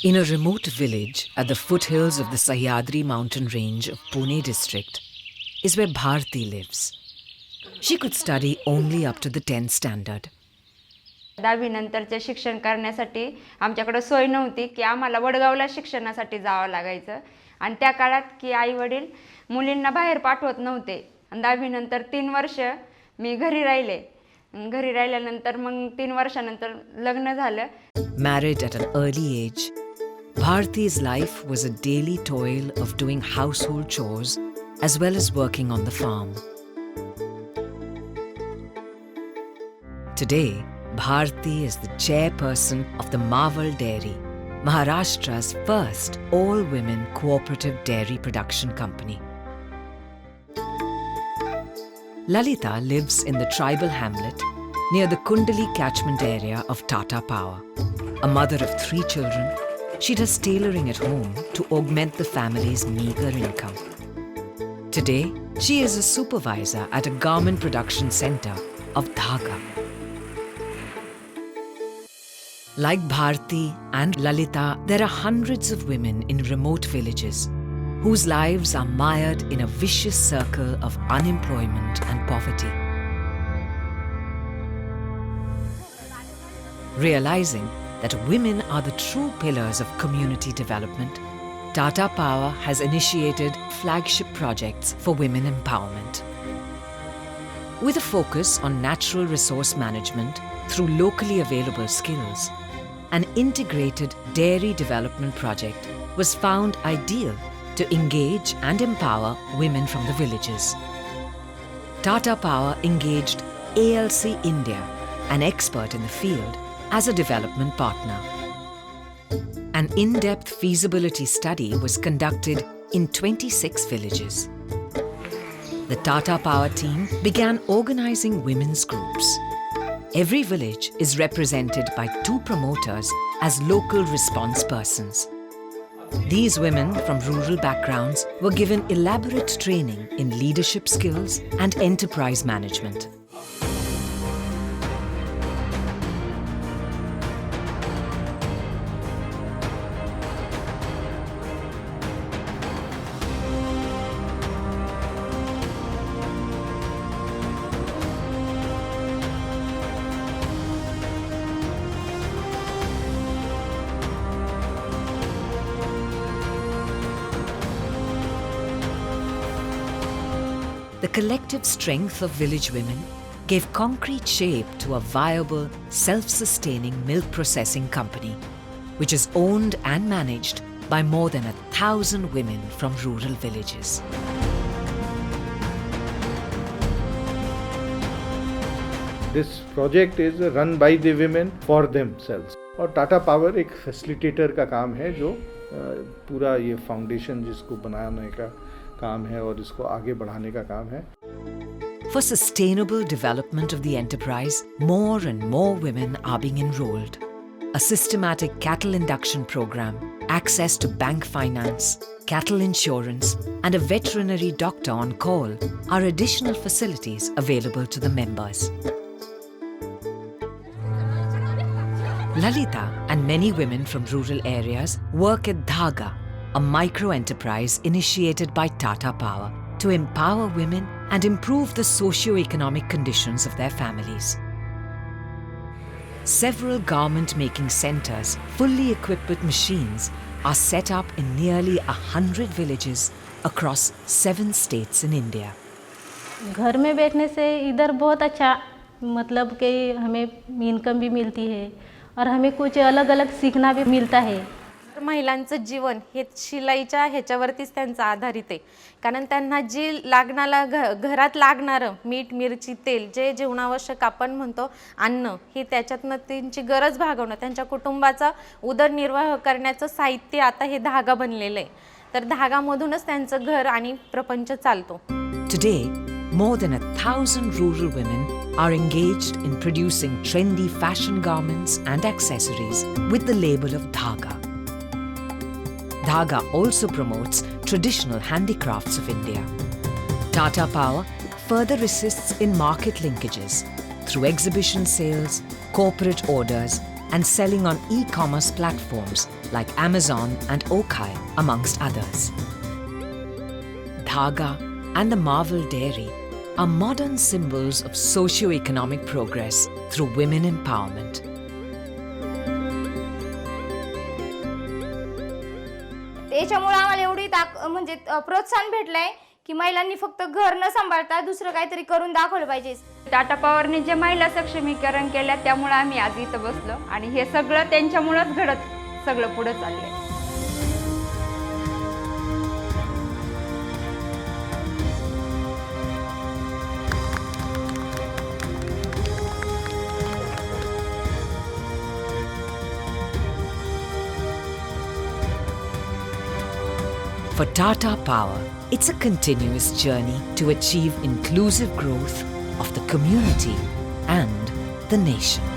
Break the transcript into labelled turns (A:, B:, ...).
A: In a remote village at the foothills of the Sahyadri mountain range of Pune district is where Bharti lives. She could study only up to the 10th standard.
B: 10वी नंतरचे शिक्षण करण्यासाठी आमच्याकडे सोय नव्हती की आम्हाला वडगावला शिक्षणासाठी जावं लागायचं आणि त्या काळात की आई-वडील मुलींना बाहेर पाठवत नव्हते. 10वी नंतर 3 वर्ष मी घरी राहिले. घरी राहिल्यानंतर मग 3 वर्षानंतर लग्न झालं.
A: Married at an early age, Bharti's life was a daily toil of doing household chores as well as working on the farm. Today, Bharti is the chairperson of the Marvel Dairy, Maharashtra's first all-women cooperative dairy production company. Lalita lives in the tribal hamlet near the Kundali catchment area of Tata Power. A mother of 3 children, she does tailoring at home to augment the family's meager income. Today, she is a supervisor at a garment production center of Dhaga. Like Bharti and Lalita, there are hundreds of women in remote villages whose lives are mired in a vicious circle of unemployment and poverty. Realizing that women are the true pillars of community development, Tata Power has initiated flagship projects for women empowerment. With a focus on natural resource management through locally available skills, an integrated dairy development project was found ideal to engage and empower women from the villages. Tata Power engaged ALC India, an expert in the field, as a development partner. An in-depth feasibility study was conducted in 26 villages. The Tata Power team began organizing women's groups. Every village is represented by 2 promoters as local response persons. These women from rural backgrounds were given elaborate training in leadership skills and enterprise management. The collective strength of village women gave concrete shape to a viable, self-sustaining milk processing company, which is owned and managed by more than 1,000 women from rural villages.
C: This project is run by the women for themselves. और Tata power एक facilitator का काम है जो पूरा ये foundation जिसको बनाने का काम है और इसको आगे बढ़ाने का काम है.
A: For sustainable development of the enterprise, more and more women are being enrolled. A systematic cattle induction program, access to bank finance, cattle insurance, and a veterinary doctor on call are additional facilities available to the members. Lalita and many women from rural areas work at Dhaga, a micro-enterprise initiated by Tata Power to empower women and improve the socio-economic conditions of their families. Several garment-making centers, fully equipped with machines, are set up in nearly 100 villages across 7 states in India.
D: घर में बैठने से इधर बहुत अच्छा मतलब कि हमें इनकम भी मिलती है और हमें कुछ अलग-अलग सीखना भी मिलता है.
E: महिलांचं जीवन हे शिलाईच्या ह्याच्यावरतीच त्यांचं आधारित आहे. कारण त्यांना जी लागणाला घरात लागणारं मीठ मिरची तेल जे जीवनावश्यक आपण म्हणतो अन्न हे त्याच्यातनं त्यांची गरज भागवणं त्यांच्या कुटुंबाचा उदरनिर्वाह करण्याचं साहित्य आता हे धागा बनलेलं आहे. तर धागामधूनच त्यांचं घर आणि प्रपंच चालतो.
A: Today, more than 1,000 rural women are engaged in producing trendy fashion garments and accessories with the label of Dhaga. Dhaga also promotes traditional handicrafts of India. Tata Power further assists in market linkages through exhibition sales, corporate orders, and selling on e-commerce platforms like Amazon and Okai, amongst others. Dhaga and the Marvel Dairy are modern symbols of socio-economic progress through women empowerment.
F: याच्यामुळे आम्हाला एवढी म्हणजे प्रोत्साहन भेटलंय की महिलांनी फक्त घर न सांभाळता दुसरं काहीतरी करून दाखवलं पाहिजे.
B: टाटा पॉवरने जे महिला सक्षमीकरण केलं त्यामुळे आम्ही आज इथं बसलो आणि हे सगळं त्यांच्यामुळेच घडत सगळं पुढे चाललंय.
A: For Tata Power, it's a continuous journey to achieve inclusive growth of the community and the nation.